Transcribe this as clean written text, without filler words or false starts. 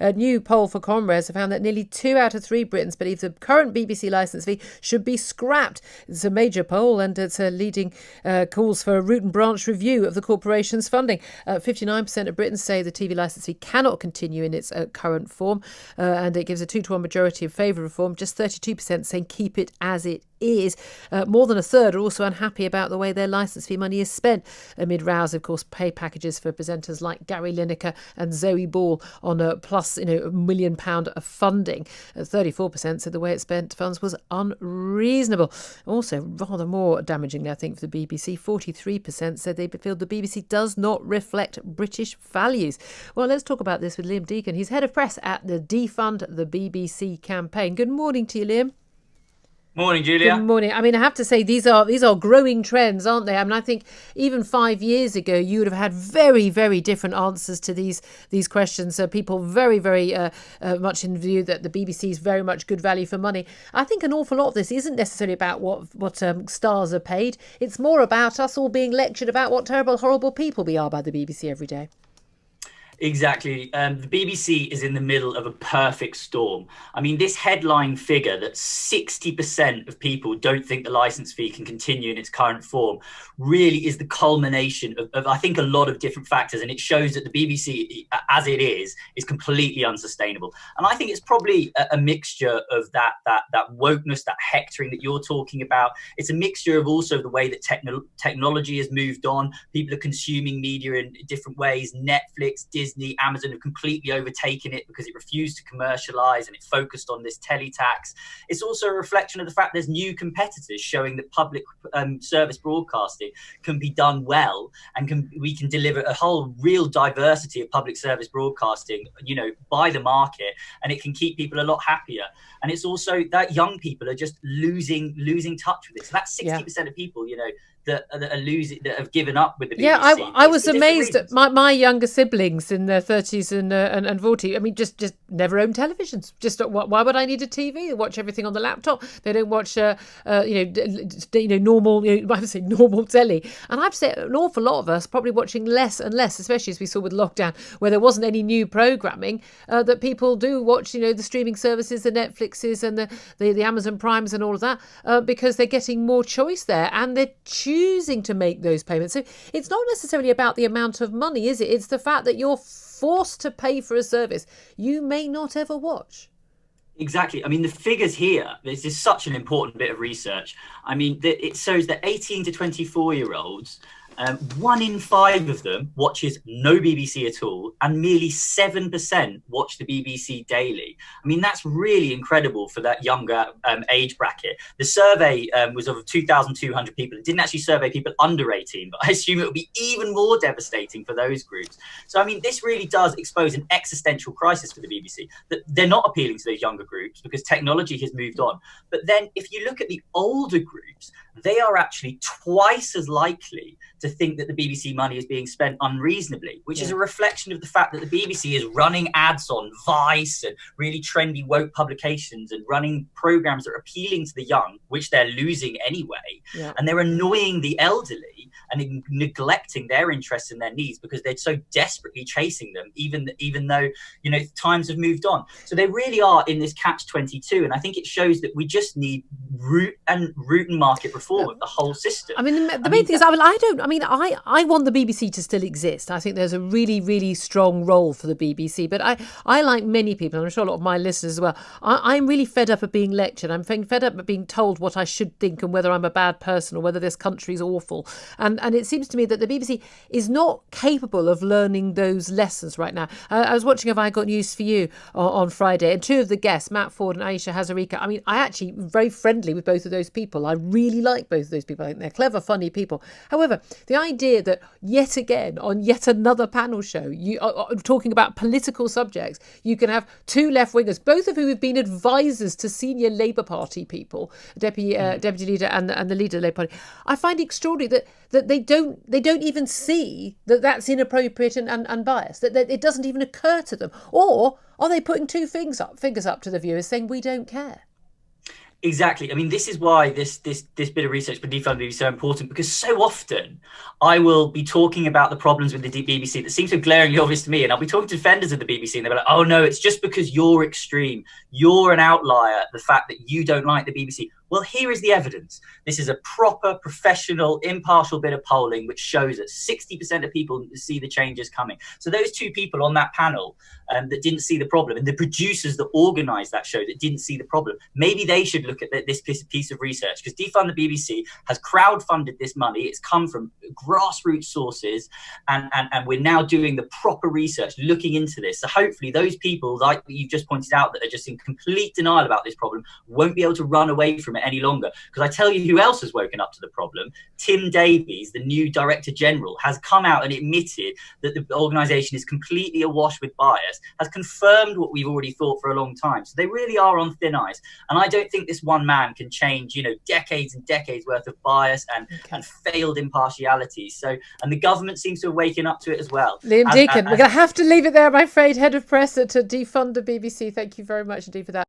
A new poll for Comres found that nearly 2 out of 3 Britons believe the current BBC licence fee should be scrapped. It's a major poll and it's leading calls for a root and branch review of the corporation's funding. 59% of Britons say the TV licence fee cannot continue in its current form, and it gives a 2-to-1 majority in favour of reform. Just 32% saying keep it as it is. More than a third are also unhappy about the way their licence fee money is spent, amid rows, of course, pay packages for presenters like Gary Lineker and Zoe Ball on a plus, £1 million of funding. 34% said the way it spent funds was unreasonable. Also, rather more damagingly, I think, for the BBC, 43% said they feel the BBC does not reflect British values. Well, let's talk about this with Liam Deacon. He's head of press at the Defund the BBC campaign. Good morning to you, Liam. Morning, Julia. Good morning. I mean, I have to say, these are growing trends, aren't they? I mean, I think even 5 years ago, you would have had very, very different answers to these questions. People very, very much in view that the BBC is very much good value for money. I think an awful lot of this isn't necessarily about what stars are paid. It's more about us all being lectured about what terrible, horrible people we are by the BBC every day. Exactly. The BBC is in the middle of a perfect storm. I mean, this headline figure that 60% of people don't think the licence fee can continue in its current form really is the culmination of, I think, a lot of different factors. And it shows that the BBC, as it is completely unsustainable. And I think it's probably a mixture of that wokeness, that hectoring that you're talking about. It's a mixture of also the way that technology has moved on. People are consuming media in different ways. Netflix, Disney, Amazon have completely overtaken it because it refused to commercialise and it focused on this teletax. It's also a reflection of the fact there's new competitors showing that public service broadcasting can be done well, and we can deliver a whole real diversity of public service broadcasting, by the market, and it can keep people a lot happier. And it's also that young people are just losing touch with it. So that's 60% of people, that are losing, that have given up with the BBC. Yeah, I was amazed at my younger siblings in their 30s and 40s. I mean, just never owned televisions. Just why would I need a TV? They watch everything on the laptop. They don't watch normal, I would say normal telly. And I've said an awful lot of us probably watching less and less, especially as we saw with lockdown, where there wasn't any new programming, that people do watch, the streaming services, the Netflixes and the Amazon Primes and all of that, because they're getting more choice there and they're choosing to make those payments. So it's not necessarily about the amount of money, is it? It's the fact that you're forced to pay for a service you may not ever watch. Exactly. I mean, the figures here, this is such an important bit of research. I mean, it shows that 18 to 24-year-olds, 1 in 5 of them watches no BBC at all, and merely 7% watch the BBC daily. I mean, that's really incredible for that younger age bracket. The survey was of 2,200 people. It didn't actually survey people under 18, but I assume it would be even more devastating for those groups. So, I mean, this really does expose an existential crisis for the BBC, that they're not appealing to those younger groups because technology has moved on. But then if you look at the older groups, they are actually twice as likely to think that the BBC money is being spent unreasonably, which is a reflection of the fact that the BBC is running ads on Vice and really trendy woke publications and running programmes that are appealing to the young, which they're losing anyway. Yeah. And they're annoying the elderly and neglecting their interests and their needs because they're so desperately chasing them, even though, times have moved on. So they really are in this catch-22. And I think it shows that we just need root and market reform of the whole system. I mean, the main thing is, I want the BBC to still exist. I think there's a really, really strong role for the BBC. But I like many people, and I'm sure a lot of my listeners as well, I'm really fed up of being lectured. I'm fed up of being told what I should think and whether I'm a bad person or whether this country's awful. And it seems to me that the BBC is not capable of learning those lessons right now. I was watching Have I Got News for You on Friday, and 2 of the guests, Matt Ford and Aisha Hazarika, I mean, I actually very friendly with both of those people. I really like both of those people. I think they're clever, funny people. However, the idea that yet again on yet another panel show, you are talking about political subjects, you can have 2 left-wingers, both of whom have been advisors to senior Labour Party people, deputy leader and the leader of the Labour Party. I find it extraordinary that they don't even see that that's inappropriate and biased, that it doesn't even occur to them. Or are they putting 2 fingers up to the viewers saying we don't care? Exactly. I mean, this is why this bit of research for DefundBBC is so important, because so often I will be talking about the problems with the BBC that seem so glaringly obvious to me, and I'll be talking to defenders of the BBC, and they'll be like, "Oh no, it's just because you're extreme, you're an outlier. The fact that you don't like the BBC." Well, here is the evidence. This is a proper, professional, impartial bit of polling which shows that 60% of people see the changes coming. So those two people on that panel that didn't see the problem, and the producers that organised that show that didn't see the problem, maybe they should look at this piece of research, because Defund the BBC has crowdfunded this money. It's come from grassroots sources, and we're now doing the proper research, looking into this. So hopefully those people, like you've just pointed out, that are just in complete denial about this problem, won't be able to run away from it any longer. Because I tell you who else has woken up to the problem. Tim Davies, the new Director General, has come out and admitted that the organisation is completely awash with bias, has confirmed what we've already thought for a long time. So they really are on thin ice. And I don't think this one man can change, decades and decades worth of bias and failed impartiality. So, and the government seems to have waken up to it as well. LiamDeacon, we're going to have to leave it there, I'm afraid. Head of Press at Defund the BBC. Thank you very much indeed for that.